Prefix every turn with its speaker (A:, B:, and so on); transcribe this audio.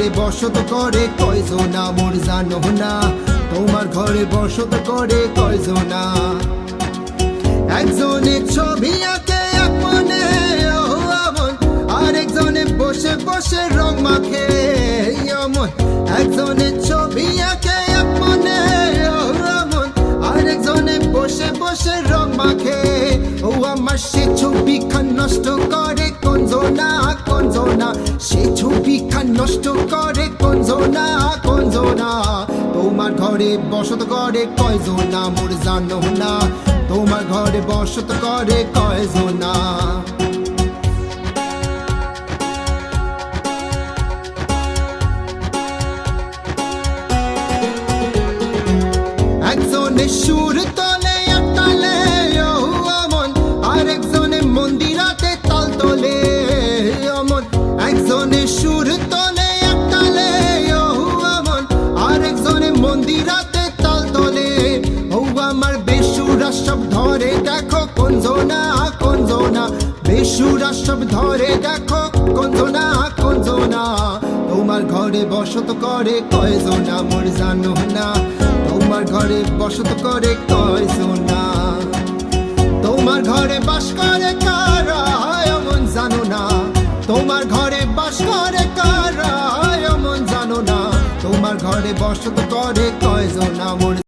A: ঘরে বসত করে কয়জনা মোর জানো না, তোমার ঘরে বসত করে কয়জনা। একজনে ছবি আঁকে এক মনে ও আমন, আরেকজনে বসে বসে রং মাখে আমন। একজনে ছবি আঁকে এক মনে ও আমন, আরেকজনে বসে বসে রং মাখে। ও আমার সে ছবি খান নষ্ট করে কোনজনা কোনজনা, সে ছবি খান নষ্ট করে কোনজনা কোনজনা। তোমার ঘরে বসত করে কয়জনা মোর জানো না, তোমার ঘরে বসত করে কয়জনা। একজনে সুর তলে এক তালে ও আমন, আরেকজনে মন্দিরাতে তাল তোলে আমন। একজনে সুর তলে এক তালে ও আমন, আরেকজনে মন্দিরাতে তাল তোলে। ও আমার বেসুরা সব ধরে দেখো কোনজনা কোনজনা, বেসুরা সব ধরে দেখো কোনজনা কোনজনা। তোমার ঘরে বসত করে কয়জনা মোর জানো না, তোমার ঘরে বসত করে কয়জনা। তোমার ঘরে বাস করে কারা এমন জানো না, তোমার ঘরে বাস করে কারা এমন জানো না। তোমার ঘরে বসত করে কয়জনা মোর